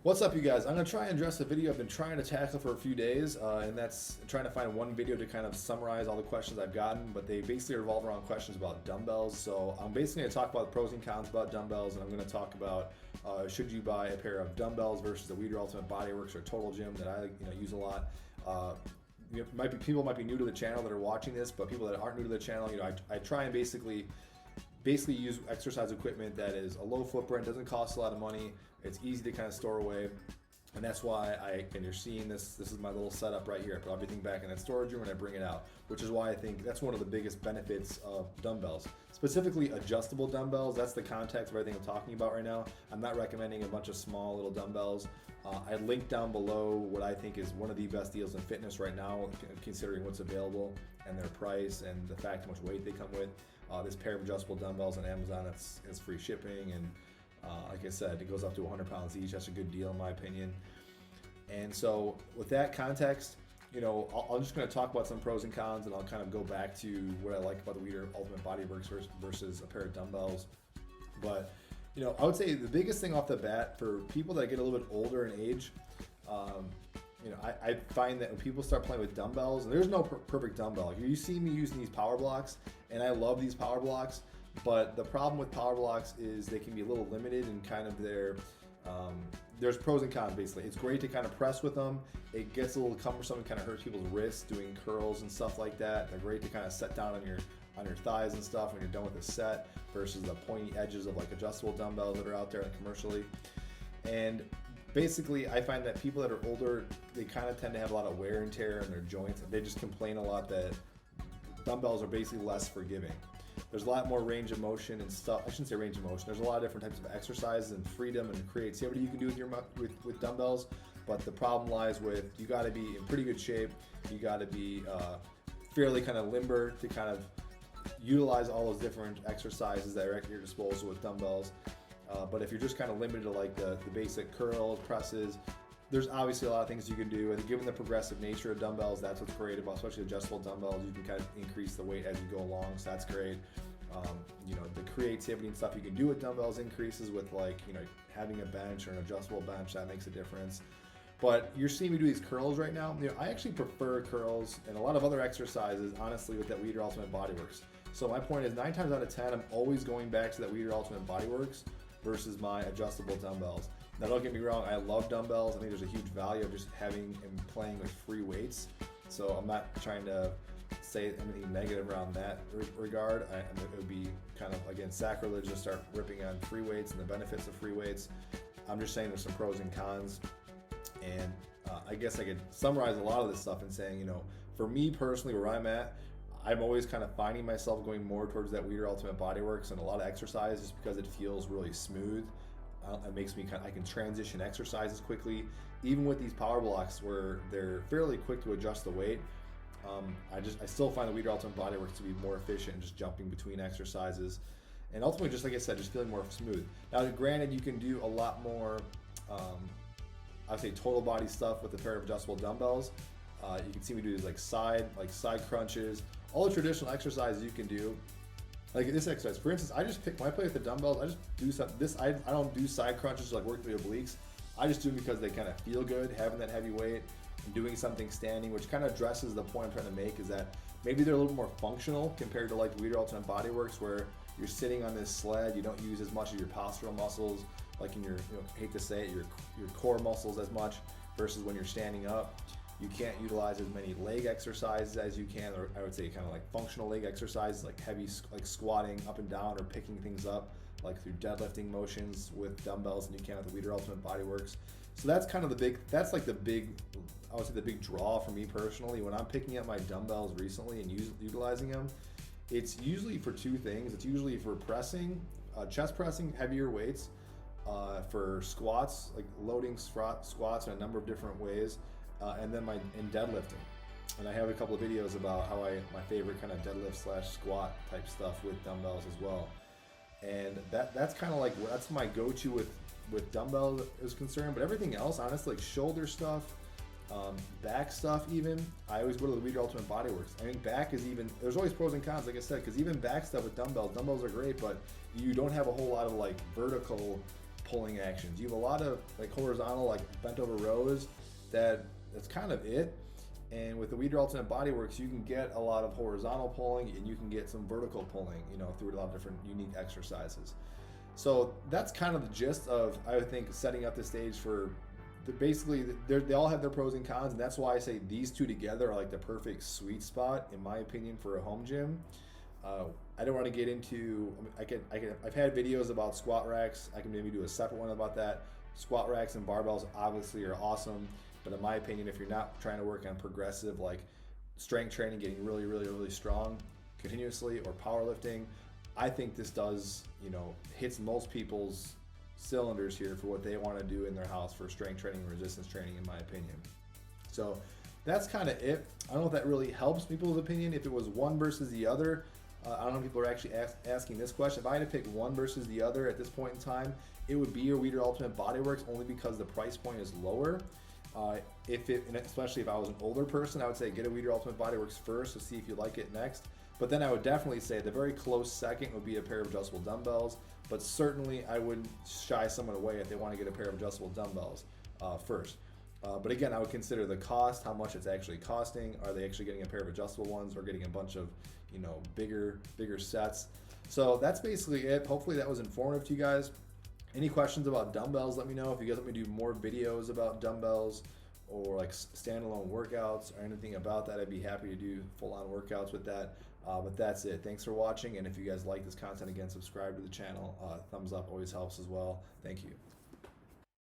What's up, you guys? I'm going to try and address a video I've been trying to tackle for a few days, and that's trying to find one video to kind of summarize all the questions I've gotten, but they basically revolve around questions about dumbbells. So I'm basically going to talk about the pros and cons about dumbbells, and I'm going to talk about should you buy a pair of dumbbells versus the Weider Ultimate Body Works or Total Gym that I use a lot. People might be new to the channel that are watching this, but people that aren't new to the channel, I try and basically use exercise equipment that is a low footprint, doesn't cost a lot of money, it's easy to kind of store away, and that's why and you're seeing this is my little setup right here. I put everything back in that storage room and I bring it out, which is why I think that's one of the biggest benefits of dumbbells, specifically adjustable dumbbells. That's the context of everything I'm talking about right now. I'm not recommending a bunch of small little dumbbells. I linked down below what I think is one of the best deals in fitness right now, considering what's available and their price and the fact how much weight they come with. This pair of adjustable dumbbells on Amazon, it's free shipping, and like I said, it goes up to 100 pounds each. That's a good deal in my opinion. And so with that context, I'm just going to talk about some pros and cons, and I'll kind of go back to what I like about the Weider Ultimate Body Works versus a pair of dumbbells. But I would say the biggest thing off the bat for people that get a little bit older in age, I find that when people start playing with dumbbells, and there's no perfect dumbbell. You see me using these power blocks, and I love these power blocks, but the problem with power blocks is they can be a little limited in kind of there's pros and cons basically. It's great to kind of press with them. It gets a little cumbersome and kind of hurts people's wrists doing curls and stuff like that. They're great to kind of set down on your thighs and stuff when you're done with the set versus the pointy edges of like adjustable dumbbells that are out there commercially. And basically, I find that people that are older, they kind of tend to have a lot of wear and tear in their joints. They just complain a lot that dumbbells are basically less forgiving. There's a lot more range of motion and stuff. I shouldn't say range of motion. There's a lot of different types of exercises and freedom and creativity you can do with dumbbells. But the problem lies with you got to be in pretty good shape. You got to be fairly kind of limber to kind of utilize all those different exercises that are at your disposal with dumbbells. But if you're just kind of limited to like the basic curls, presses, there's obviously a lot of things you can do. And given the progressive nature of dumbbells, that's what's great about, especially adjustable dumbbells. You can kind of increase the weight as you go along, so that's great. The creativity and stuff you can do with dumbbells increases with having a bench or an adjustable bench. That makes a difference. But you're seeing me do these curls right now. I actually prefer curls and a lot of other exercises, honestly, with that Weider Ultimate Body Works. So my point is 9 times out of 10, I'm always going back to that Weider Ultimate Body Works versus my adjustable dumbbells. Now don't get me wrong, I love dumbbells. I think there's a huge value of just having and playing with free weights. So I'm not trying to say anything negative around that regard. It would be kind of, again, sacrilege to start ripping on free weights and the benefits of free weights. I'm just saying there's some pros and cons. And I guess I could summarize a lot of this stuff in saying, for me personally, where I'm at, I'm always kind of finding myself going more towards that Weider Ultimate Body Works and a lot of exercise just because it feels really smooth. It makes me I can transition exercises quickly, even with these power blocks where they're fairly quick to adjust the weight. I still find the Weider Ultimate Body Works to be more efficient in just jumping between exercises, and ultimately, just like I said, just feeling more smooth. Now, granted, you can do a lot more, I'd say total body stuff with a pair of adjustable dumbbells. You can see me do these like side crunches, all the traditional exercises you can do. Like this exercise, for instance, when I play with the dumbbells, I just do something. I don't do side crunches like working the obliques. I just do them because they kind of feel good, having that heavy weight and doing something standing, which kind of addresses the point I'm trying to make, is that maybe they're a little more functional compared to like the Weider Ultimate Body Works, where you're sitting on this sled, you don't use as much of your postural muscles, like in your, hate to say it, your core muscles as much, versus when you're standing up. You can't utilize as many leg exercises as you can, or I would say kind of like functional leg exercises, like heavy, like squatting up and down or picking things up, like through deadlifting motions with dumbbells, and you can with the Weider Ultimate Body Works. So that's kind of the big draw for me personally. When I'm picking up my dumbbells recently and utilizing them, it's usually for two things. It's usually for pressing, chest pressing, heavier weights, for squats, like loading squats in a number of different ways. And then in deadlifting. And I have a couple of videos about how my favorite kind of deadlift / squat type stuff with dumbbells as well. And that's kind of like, that's my go-to with dumbbell is concerned. But everything else, honestly, like shoulder stuff, back stuff even, I always go to the Weider Ultimate Body Works. I mean, back is even, there's always pros and cons, like I said, because even back stuff with dumbbells are great, but you don't have a whole lot of like vertical pulling actions. You have a lot of like horizontal, like bent over rows, that's kind of it. And with the Weider Ultimate Body Works, you can get a lot of horizontal pulling, and you can get some vertical pulling, you know, through a lot of different unique exercises. So that's kind of the gist of, I would think, setting up the stage for basically they all have their pros and cons, and that's why I say these two together are like the perfect sweet spot, in my opinion, for a home gym. I don't want to get into, I've had videos about squat racks. I can maybe do a separate one about that. Squat racks and barbells obviously are awesome, but in my opinion, if you're not trying to work on progressive like strength training, getting really, really, really strong continuously, or powerlifting, I think this does, you know, hits most people's cylinders here for what they want to do in their house for strength training and resistance training, in my opinion. So that's kind of it. I don't know if that really helps people's opinion. If it was one versus the other, I don't know if people are actually asking this question. If I had to pick one versus the other at this point in time, it would be your Weider Ultimate Body Works, only because the price point is lower. And especially if I was an older person, I would say get a Weider Ultimate Body Works first to see if you like it next. But then I would definitely say the very close second would be a pair of adjustable dumbbells. But certainly I wouldn't shy someone away if they want to get a pair of adjustable dumbbells first. But again, I would consider the cost, how much it's actually costing. Are they actually getting a pair of adjustable ones, or getting a bunch of, you know, bigger sets? So that's basically it. Hopefully that was informative to you guys. Any questions about dumbbells, let me know. If you guys want me to do more videos about dumbbells, or like standalone workouts or anything about that, I'd be happy to do full-on workouts with that. But that's it. Thanks for watching, and if you guys like this content, again, subscribe to the channel. Thumbs up always helps as well. Thank you.